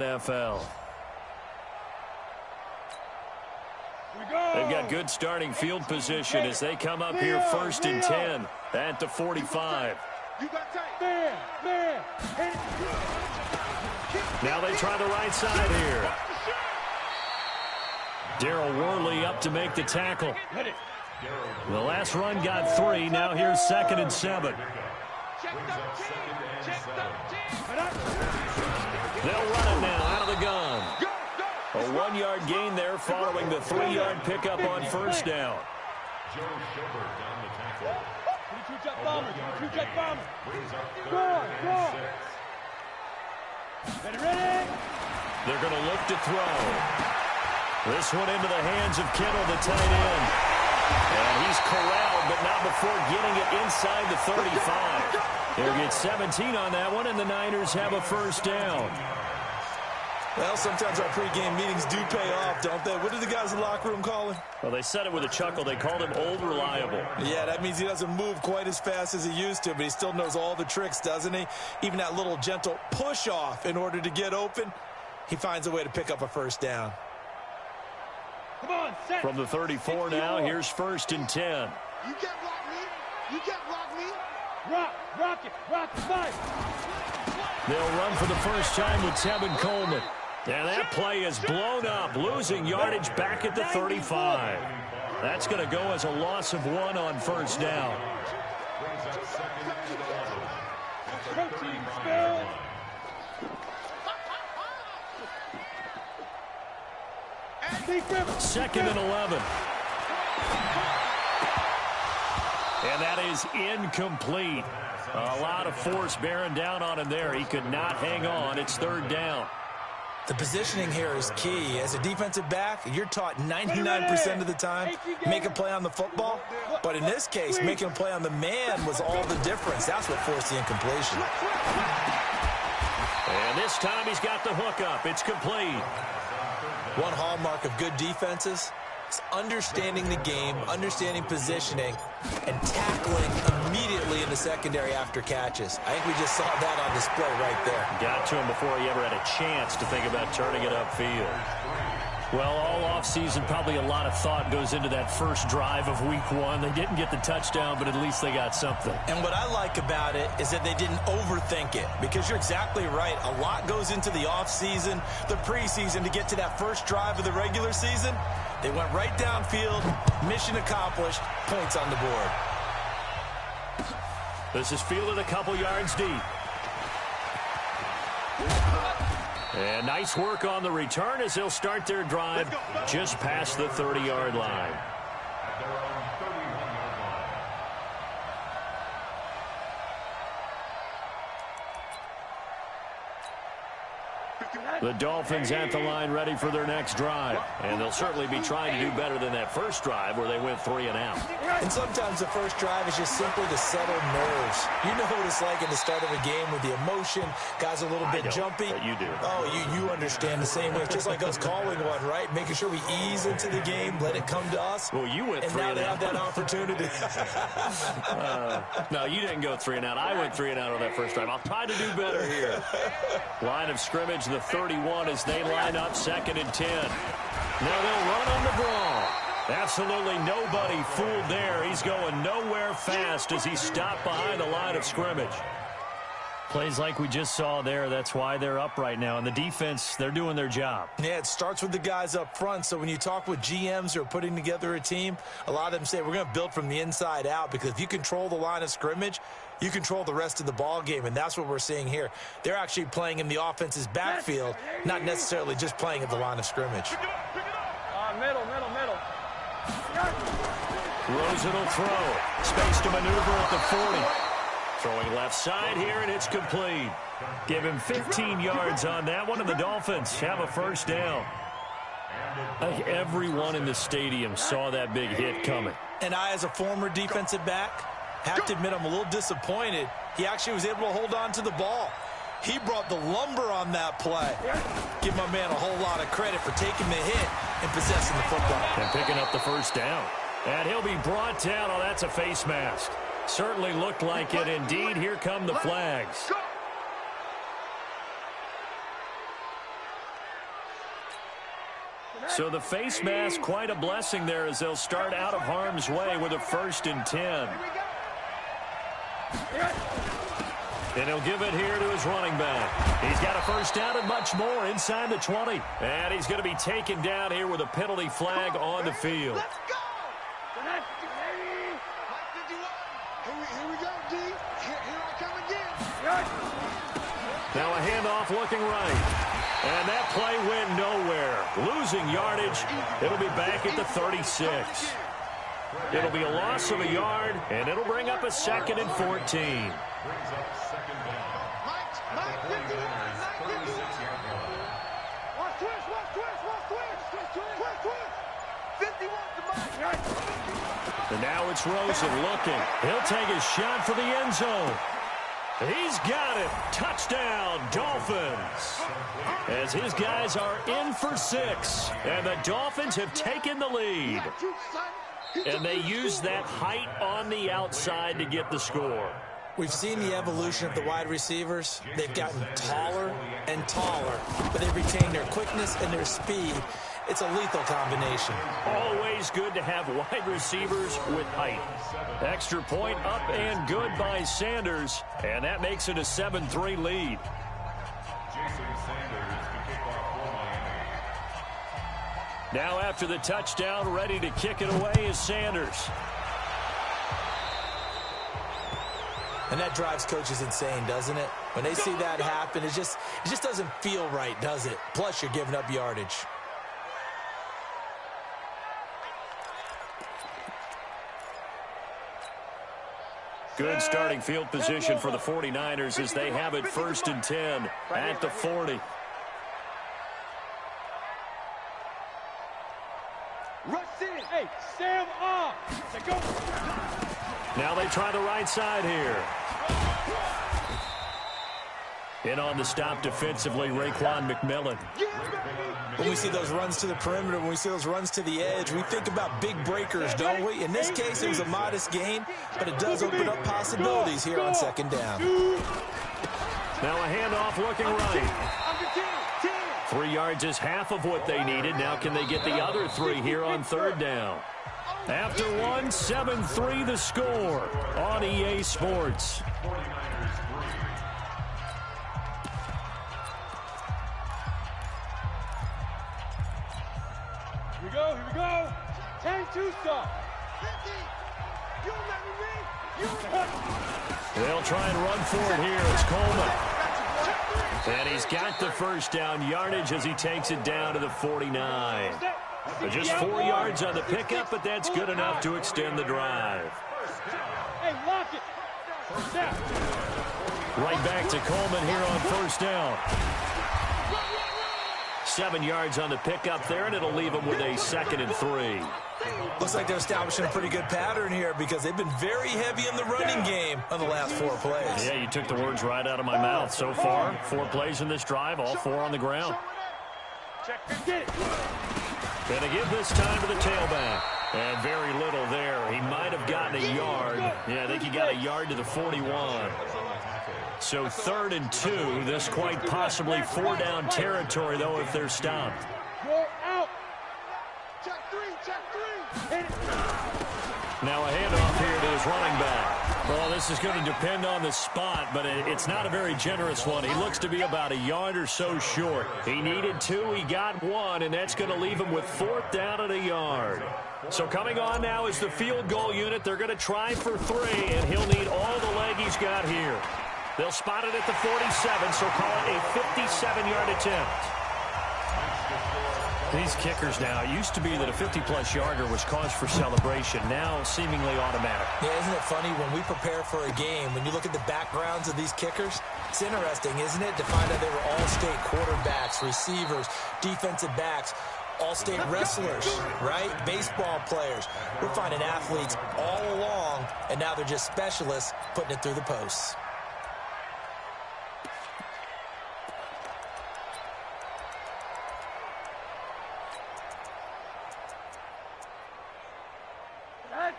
NFL. They've got good starting field position as they come up here 1st and 10 at the 45. Now they try the right side here. Darryl Worley up to make the tackle. The last run got 3. Now here's 2nd and 7. They'll run it now out of the gun. A 1-yard gain there following the 3-yard pickup on 1st down. They're going to look to throw. This one into the hands of Kittle, the tight end. And he's corralled, but not before getting it inside the 35. They'll get 17 on that one, and the Niners have a 1st down. Well, sometimes our pregame meetings do pay off, don't they? What did the guys in the locker room call him? Well, they said it with a chuckle. They called him Old Reliable. Yeah, that means he doesn't move quite as fast as he used to, but he still knows all the tricks, doesn't he? Even that little gentle push-off in order to get open, he finds a way to pick up a 1st down. Come on, set. From the 34 now, here's 1st and 10. You can't block me. You can't block me. Rock it, 5. They'll run for the first time with Tevin Coleman. And that play is blown up, losing yardage back at the 35. That's going to go as a loss of 1 on 1st down. Second and 11. And that is incomplete. A lot of force bearing down on him there. He could not hang on. It's 3rd down. The positioning here is key. As a defensive back, you're taught 99% of the time, make a play on the football. But in this case, making a play on the man was all the difference. That's what forced the incompletion. And this time he's got the hook up. It's complete. One hallmark of good defenses is understanding the game, understanding positioning, and tackling immediately in the secondary after catches. I think we just saw that on display right there. Got to him before he ever had a chance to think about turning it upfield. Well, all offseason, probably a lot of thought goes into that first drive of week 1. They didn't get the touchdown, but at least they got something. And what I like about it is that they didn't overthink it, because you're exactly right. A lot goes into the offseason, the preseason, to get to that first drive of the regular season. They went right downfield, mission accomplished, points on the board. This is fielded a couple yards deep. And nice work on the return as they'll start their drive just past the 30-yard line. The Dolphins at the line ready for their next drive. And they'll certainly be trying to do better than that first drive where they went 3 and out. And sometimes the first drive is just simply to settle nerves. You know what it's like in the start of a game with the emotion. Guys a little bit jumpy. But you do. Oh, you understand the same way. It's just like us calling one, right? Making sure we ease into the game, let it come to us. Well, you went 3 and out. And now they have that opportunity. No, you didn't go 3 and out. I went 3 and out on that first drive. I'll try to do better here. Line of scrimmage, the 31 as they line up 2nd and 10. Now they'll run on the draw. Absolutely nobody fooled there. He's going nowhere fast as he stopped behind the line of scrimmage. Plays like we just saw there. That's why they're up right now. And the defense, they're doing their job. Yeah, it starts with the guys up front. So when you talk with GMs who are putting together a team, a lot of them say we're going to build from the inside out, because if you control the line of scrimmage, you control the rest of the ball game, and that's what we're seeing here. They're actually playing in the offense's backfield, not necessarily just playing at the line of scrimmage. Middle. Rosen will throw. Space to maneuver at the 40. Throwing left side here, and it's complete. Give him 15 yards on that one, and the Dolphins have a 1st down. I think everyone in the stadium saw that big hit coming. And I, as a former defensive back, have to admit I'm a little disappointed. He actually was able to hold on to the ball. He brought the lumber on that play. Give my man a whole lot of credit for taking the hit and possessing the football. And picking up the 1st down. And he'll be brought down. Oh, that's a face mask. Certainly looked like it. Indeed, here come the flags. So the face mask, quite a blessing there as they'll start out of harm's way with a 1st and 10. And he'll give it here to his running back. He's got a 1st down and much more inside the 20. And he's going to be taken down here with a penalty flag on the field. Let's go! Here we go, D. Here I come again. Now a handoff looking right. And that play went nowhere. Losing yardage. It'll be back at the 36. It'll be a loss of a yard, and it'll bring up a 2nd and 14. Mike, 51. Watch twist. 51 to Mike. And now it's Rosen looking. He'll take a shot for the end zone. He's got it. Touchdown, Dolphins. As his guys are in for 6. And the Dolphins have taken the lead. And they use that height on the outside to get the score. We've seen the evolution of the wide receivers. They've gotten taller and taller, but they've retained their quickness and their speed. It's a lethal combination. Always good to have wide receivers with height. Extra point up and good by Sanders, and that makes it a 7-3 lead. Now after the touchdown, ready to kick it away is Sanders. And that drives coaches insane, doesn't it? When they see that happen, it just doesn't feel right, does it? Plus, you're giving up yardage. Good starting field position for the 49ers as they have it 1st and 10 at the 40. Rush in. Hey, Sam off. Go. Now they try the right side here. In on the stop defensively, Raekwon McMillan. When we see those runs to the perimeter, when we see those runs to the edge, we think about big breakers, don't we? In this case, it was a modest gain, but it does open up possibilities here on 2nd down. Now a handoff looking right. 3 yards is half of what they needed. Now can they get the other 3 here on 3rd down? After 1, 7-3 the score on EA Sports. Here we go. 10-2 stop. 50. You let me read. They'll try and run for it here. It's Coleman. And he's got the 1st down yardage as he takes it down to the 49. Just 4 yards on the pickup, but that's good enough to extend the drive. Hey, lock it. Right back to Coleman here on 1st down. 7 yards on the pickup there, and it'll leave them with a 2nd and 3. Looks like they're establishing a pretty good pattern here because they've been very heavy in the running game on the last 4 plays. Yeah, you took the words right out of my mouth. So far, 4 plays in this drive, all 4 on the ground. Going to give this time to the tailback. And very little there. He might have gotten a yard. Yeah, I think he got a yard to the 41. So 3rd and 2. This quite possibly 4-down territory, though, if they're stopped. You're out. Check 3. Now a handoff here to his running back. Well, this is going to depend on the spot, but it's not a very generous one. He looks to be about a yard or so short. He needed 2, he got 1, and that's going to leave him with 4th down and a yard. So coming on now is the field goal unit. They're going to try for 3, and he'll need all the leg he's got here. They'll spot it at the 47, so call it a 57-yard attempt. These kickers now, it used to be that a 50-plus yarder was cause for celebration, now seemingly automatic. Yeah, isn't it funny when we prepare for a game, when you look at the backgrounds of these kickers, it's interesting, isn't it, to find out they were all-state quarterbacks, receivers, defensive backs, all-state wrestlers, right? Baseball players. We're finding athletes all along, and now they're just specialists putting it through the posts.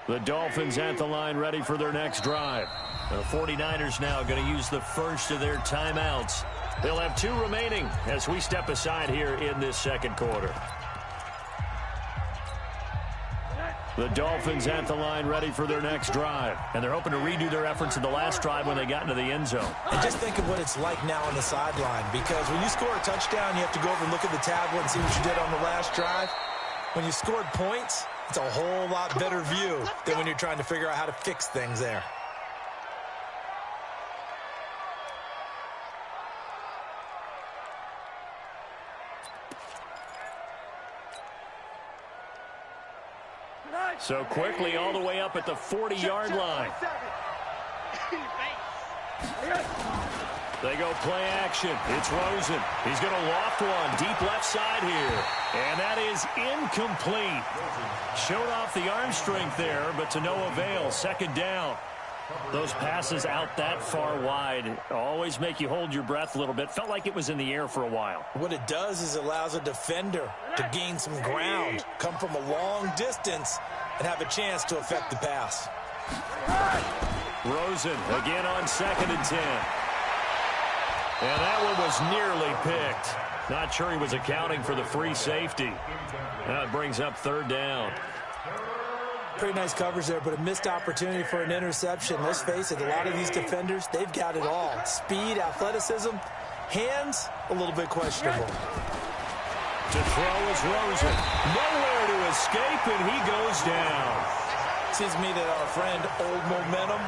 The Dolphins at the line ready for their next drive. The 49ers now going to use the first of their timeouts. They'll have 2 remaining as we step aside here in this 2nd quarter. The Dolphins at the line ready for their next drive. And they're hoping to redo their efforts in the last drive when they got into the end zone. And just think of what it's like now on the sideline, because when you score a touchdown, you have to go over and look at the tablet and see what you did on the last drive. When you scored points, it's a whole lot better view than when you're trying to figure out how to fix things there. So quickly all the way up at the 40-yard line. They go play action. It's Rosen. He's going to loft one deep left side here. And that is incomplete. Showed off the arm strength there, but to no avail. Second down. Those passes out that far wide always make you hold your breath a little bit. Felt like it was in the air for a while. What it does is it allows a defender to gain some ground, come from a long distance, and have a chance to affect the pass. Rosen again on 2nd and 10. And that one was nearly picked. Not sure he was accounting for the free safety. Now it brings up 3rd down. Pretty nice coverage there, but a missed opportunity for an interception. Let's face it, a lot of these defenders, they've got it all. Speed, athleticism, hands, a little bit questionable. To throw is Rosen. Nowhere to escape, and he goes down. Seems to me that our friend, Old Momentum,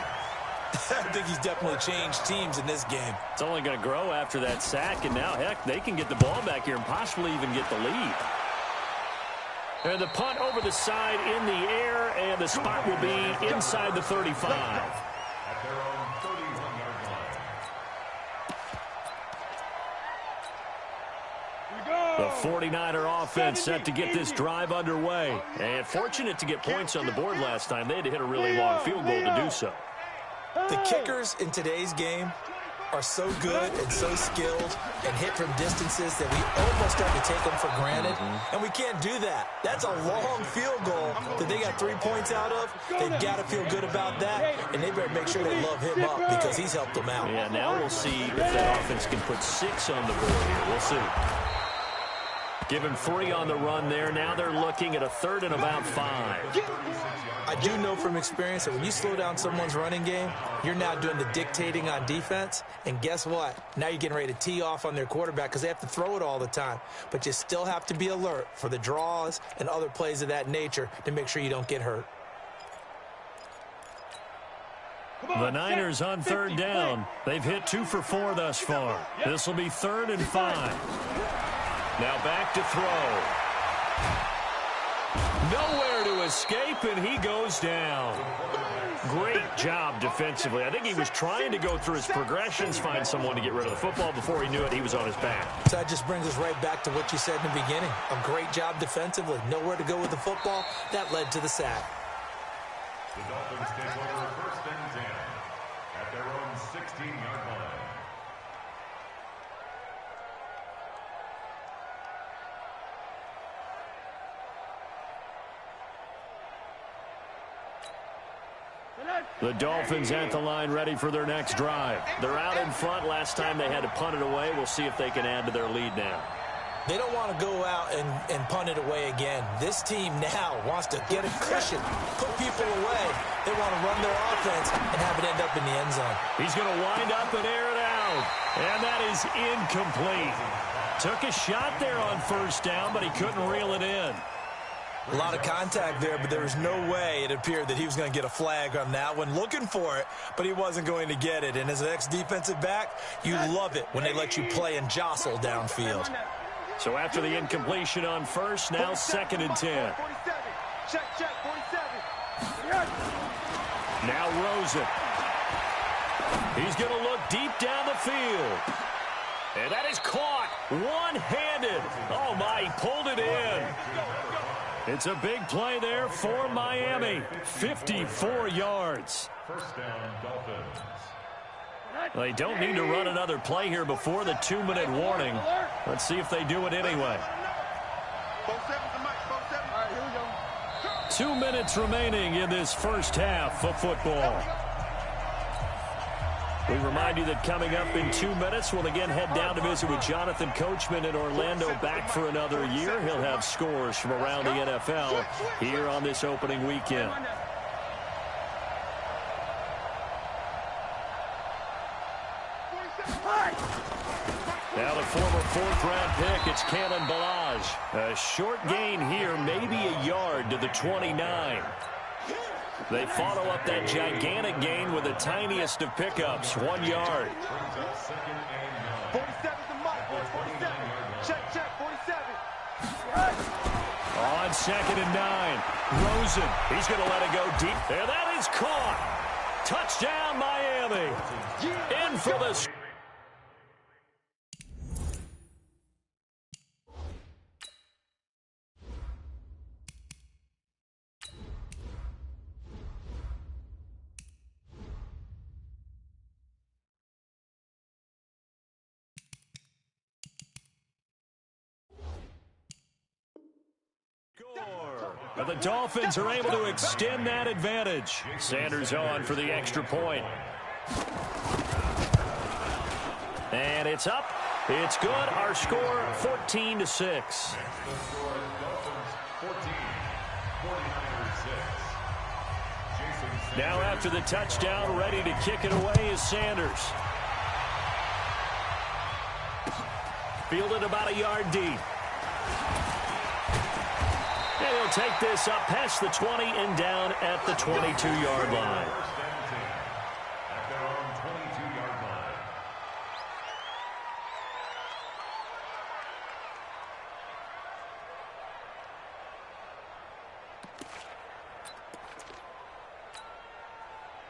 I think he's definitely changed teams in this game. It's only going to grow after that sack, and now, heck, they can get the ball back here and possibly even get the lead. And the punt over the side in the air, and the spot will be inside the 35. The 49er offense set to get this drive underway. And fortunate to get points on the board last time. They had to hit a really long field goal to do so. The kickers in today's game are so good and so skilled and hit from distances that we almost start to take them for granted. And we can't do that. That's a long field goal that they got 3 points out of. They've got to feel good about that, and they better make sure they love him up because he's helped them out. Yeah, now we'll see if that offense can put 6 on the board here. We'll see. Give him 3 on the run there. Now they're looking at a 3rd and about 5. I do know from experience that when you slow down someone's running game, you're now doing the dictating on defense. And guess what? Now you're getting ready to tee off on their quarterback because they have to throw it all the time. But you still have to be alert for the draws and other plays of that nature to make sure you don't get hurt. The Niners on 3rd down. They've hit 2 for 4 thus far. This will be 3rd and 5. Now back to throw. Nowhere to escape, and he goes down. Great job defensively. I think he was trying to go through his progressions, find someone to get rid of the football. Before he knew it, he was on his back. So that just brings us right back to what you said in the beginning. A great job defensively. Nowhere to go with the football. That led to the sack. The Dolphins take over 1st and 10 at their own 16-yard line. The Dolphins at the line ready for their next drive. They're out in front. Last time they had to punt it away. We'll see if they can add to their lead now. They don't want to go out and punt it away again. This team now wants to get a cushion, put people away. They want to run their offense and have it end up in the end zone. He's going to wind up and air it out. And that is incomplete. Took a shot there on 1st down, but he couldn't reel it in. A lot of contact there, but there was no way it appeared that he was going to get a flag on that one. Looking for it, but he wasn't going to get it. And as an ex-defensive back, you love it when they let you play and jostle downfield. So after the incompletion on 1st, now 2nd and 10. Check, 47. Now Rosen. He's going to look deep down the field. And that is caught one-handed. Oh, my, he pulled it in. It's a big play there for Miami. 54 yards. 1st down, Dolphins. They don't need to run another play here before the 2-minute warning. Let's see if they do it anyway. 2 minutes remaining in this 1st half of football. We remind you that coming up in 2 minutes, we'll again head down to visit with Jonathan Coachman in Orlando, back for another year. He'll have scores from around the NFL here on this opening weekend. Now the former fourth-round pick, it's Kalen Ballage. A short gain here, maybe a yard to the 29. They follow up that gigantic gain with the tiniest of pickups, 1 yard. 47's the mark, 47. Check, 47. On 2nd and 9, Rosen, he's going to let it go deep. There, that is caught. Touchdown, Miami. In for the... But the Dolphins are able to extend that advantage. Sanders on for the extra point. And it's up. It's good. Our score, 14-6. Now after the touchdown, ready to kick it away is Sanders. Fielded about a yard deep. And he'll take this up past the 20 and down at the 22-yard line. At their own 22-yard line.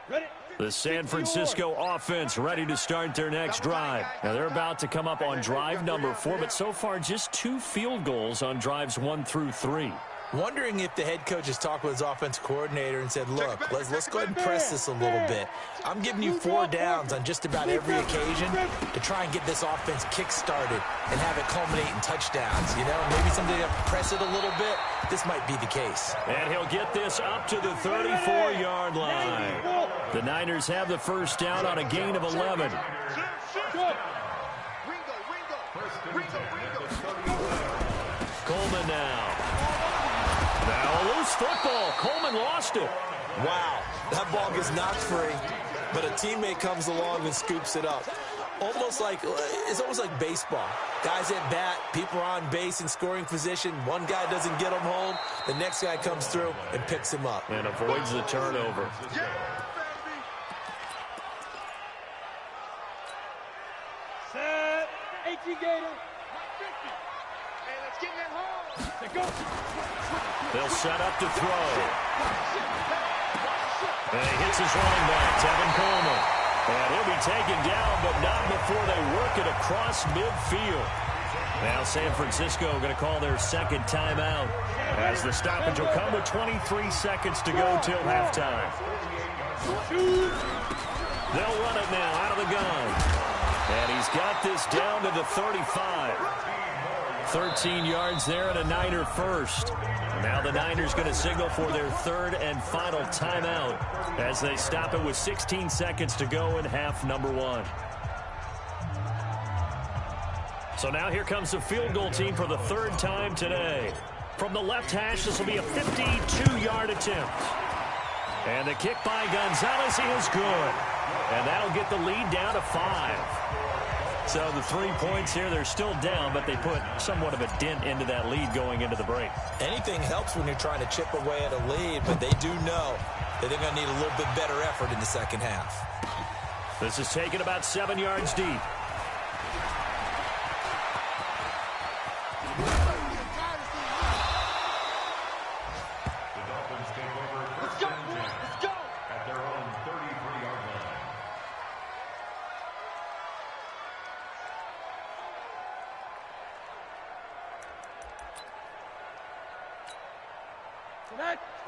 Ready? The San Francisco offense ready to start their next drive. Now they're about to come up on drive number 4, but so far just 2 field goals on drives 1 through 3. Wondering if the head coach has talked with his offensive coordinator and said, look, let's go ahead and press this a little bit. I'm giving you 4 downs on just about every occasion to try and get this offense kick-started and have it culminate in touchdowns. You know, maybe someday you have to press it a little bit. This might be the case. And he'll get this up to the 34-yard line. The Niners have the first down on a gain of 11. Coleman now. Now a loose football. Coleman lost it. Wow, that ball gets knocked free, but a teammate comes along and scoops it up. It's almost like baseball. Guys at bat, people are on base in scoring position. One guy doesn't get him home. The next guy comes through and picks him up. And avoids the turnover. Set. 18 Gator. Hey, let's get that home. Let's go. They'll set up to throw. And he hits his running back, Tevin Coleman. And he'll be taken down, but not before they work it across midfield. Now San Francisco going to call their second timeout as the stoppage will come with 23 seconds to go till halftime. They'll run it now out of the gun. And he's got this down to the 35. 13 yards there and a Niner first. Now the Niners going to signal for their third and final timeout as they stop it with 16 seconds to go in half number 1. So now here comes the field goal team for the third time today. From the left hash, this will be a 52-yard attempt. And the kick by Gonzalez is good. And that'll get the lead down to 5. So the 3 points here, they're still down, but they put somewhat of a dent into that lead going into the break. Anything helps when you're trying to chip away at a lead, but they do know that they're going to need a little bit better effort in the second half. This is taken about 7 yards deep. At their own 33-yard line.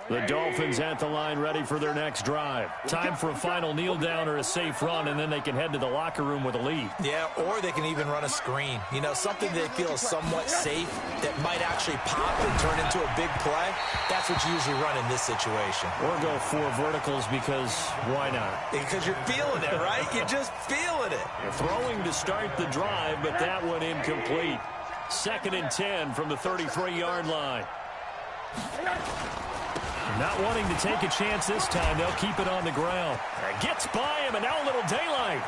The Dolphins at the line ready for their next drive. Time for a final kneel down or a safe run, and then they can head to the locker room with a lead. Yeah, or they can even run a screen. You know, something they feel somewhat safe that might actually pop and turn into a big play. That's what you usually run in this situation. Or go 4 verticals because why not? Because you're feeling it, right? You're just feeling it. Throwing to start the drive, but that one incomplete. 2nd and 10 from the 33-yard line. Not wanting to take a chance this time. They'll keep it on the ground. Gets by him, and now a little daylight.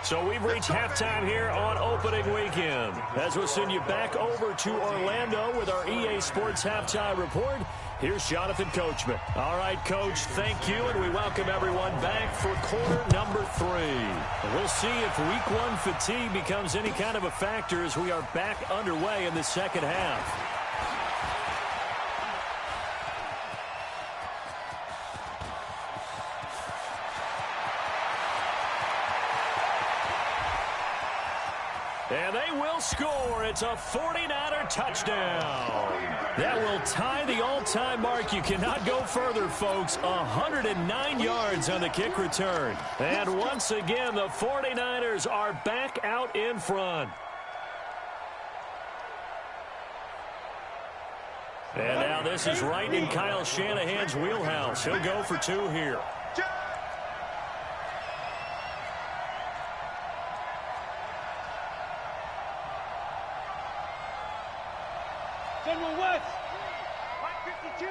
So we've reached halftime here on opening weekend. As we'll send you back over to Orlando with our EA Sports Halftime Report, here's Jonathan Coachman. All right, Coach, thank you, and we welcome everyone back for quarter number 3. We'll see if week 1 fatigue becomes any kind of a factor as we are back underway in the second half. And they will score. It's a 49er touchdown. That will tie the all-time mark. You cannot go further, folks. 109 yards on the kick return. And once again, the 49ers are back out in front. And now this is right in Kyle Shanahan's wheelhouse. He'll go for 2 here. West. 52.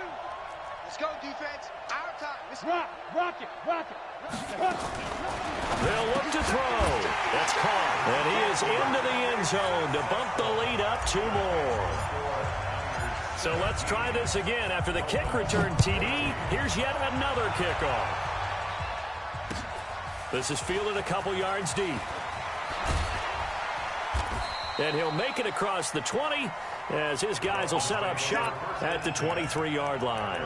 Let's go, defense. Our time. Let's rock it. They'll look to throw. That's caught. And he is into the end zone to bump the lead up 2 more. So let's try this again. After the kick return TD, here's yet another kickoff. This is fielded a couple yards deep. And he'll make it across the 20 as his guys will set up shop at the 23-yard line.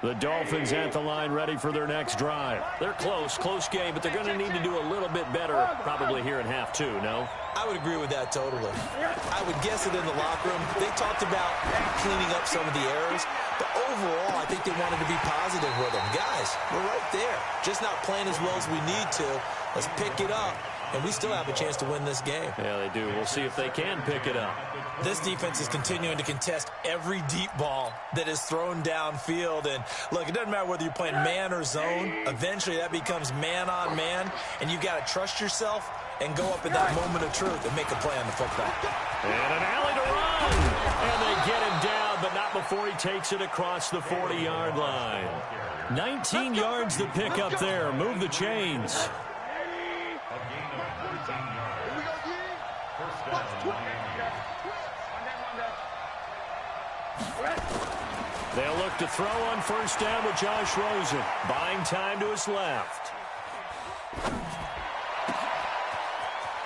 The Dolphins at the line ready for their next drive. They're close game, but they're going to need to do a little bit better probably here in half 2, no? I would agree with that totally. I would guess that in the locker room, they talked about cleaning up some of the errors, but overall, I think they wanted to be positive with them. Guys, we're right there. Just not playing as well as we need to. Let's pick it up, and we still have a chance to win this game. Yeah, they do. We'll see if they can pick it up. This defense is continuing to contest every deep ball that is thrown downfield. And, look, it doesn't matter whether you're playing man or zone. Eventually, that becomes man-on-man, and you've got to trust yourself and go up at that moment of truth and make a play on the football. And an alley to run. And they get him down, but not before he takes it across the 40-yard line. 19 yards to pick up there. Move the chains. They'll look to throw on first down with Josh Rosen. Buying time to his left.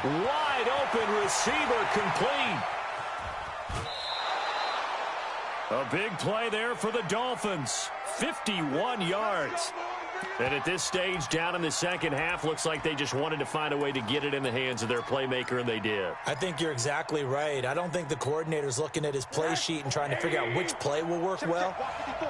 Wide open receiver complete. A big play there for the Dolphins. 51 yards. And at this stage, down in the second half, looks like they just wanted to find a way to get it in the hands of their playmaker, and they did. I think you're exactly right. I don't think the coordinator's looking at his play sheet and trying to figure out which play will work well.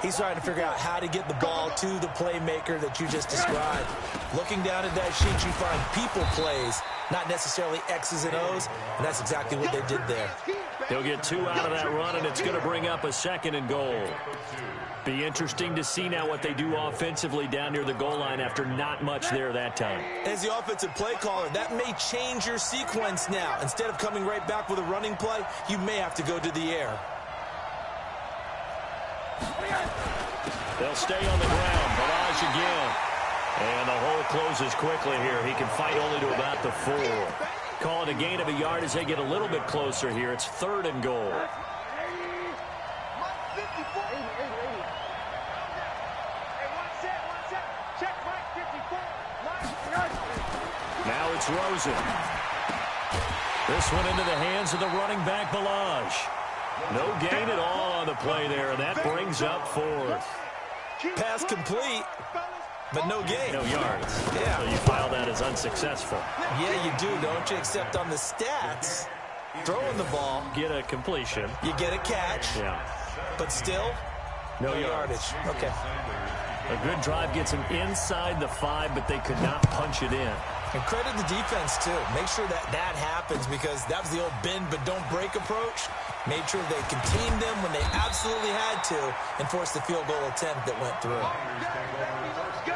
He's trying to figure out how to get the ball to the playmaker that you just described. Looking down at that sheet, you find people plays, not necessarily X's and O's, and that's exactly what they did there. He'll get 2 out of that run, and it's going to bring up a 2nd and goal. Be interesting to see now what they do offensively down near the goal line after not much there that time. As the offensive play caller, that may change your sequence now. Instead of coming right back with a running play, you may have to go to the air. They'll stay on the ground. Barrage again. And the hole closes quickly here. He can fight only to about the 4. Call it a gain of a yard as they get a little bit closer here. It's 3rd and goal. Now it's Rosen. This one into the hands of the running back, Balaj. No gain at all on the play there. That brings up fourth. Pass complete, but no gain. No yards. Yeah. So you file that as unsuccessful. Yeah, you do, don't you? Except on the stats, throwing the ball, Get a completion. you get a catch, Yeah. but still, No yardage. Okay. A good drive gets them inside the 5, but they could not punch it in. And credit the defense, too. Make sure that happens because that was the old bend but don't break approach. Made sure they contained them when they absolutely had to and forced the field goal attempt that went through. Let's go.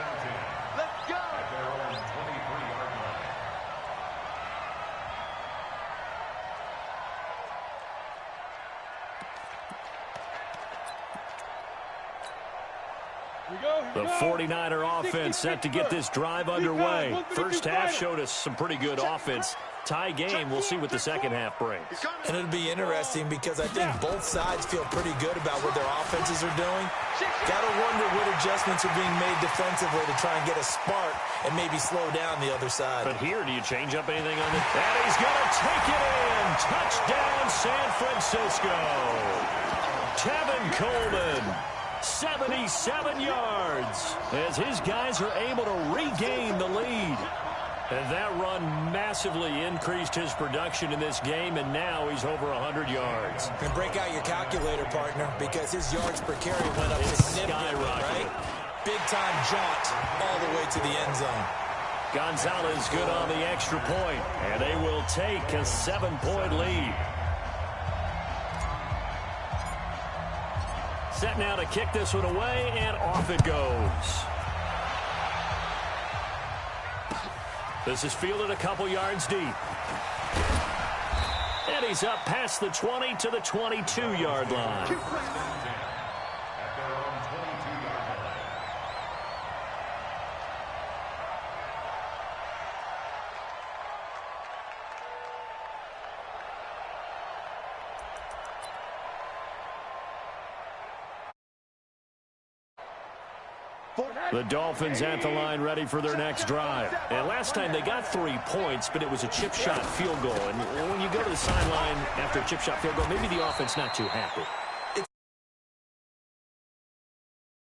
Let's go. At their own 23-yard line. The 49er offense set to get this drive underway. First half showed us some pretty good offense. Tie game. We'll see what the second half brings. And it'll be interesting because I think both sides feel pretty good about what their offenses are doing. Got to wonder what adjustments are being made defensively to try and get a spark and maybe slow down the other side. But here, do you change up anything on it? And he's going to take it in. Touchdown, San Francisco. Tevin Coleman, 77 yards, as his guys are able to regain the lead. And that run massively increased his production in this game, and now he's over 100 yards. And break out your calculator, partner, because his yards per carry went up It's significantly, skyrocketed. right? Big-time jaunt all the way to the end zone. Gonzalez good on the extra point, and they will take a 7-point lead. Set now to kick this one away, and off it goes. This is fielded a couple yards deep. And he's up past the 20 to the 22-yard line. At their own 22-yard line. The Dolphins at the line ready for their next drive. And last time they got 3 points, but it was a chip shot field goal. And when you go to the sideline after a chip shot field goal, maybe the offense not too happy.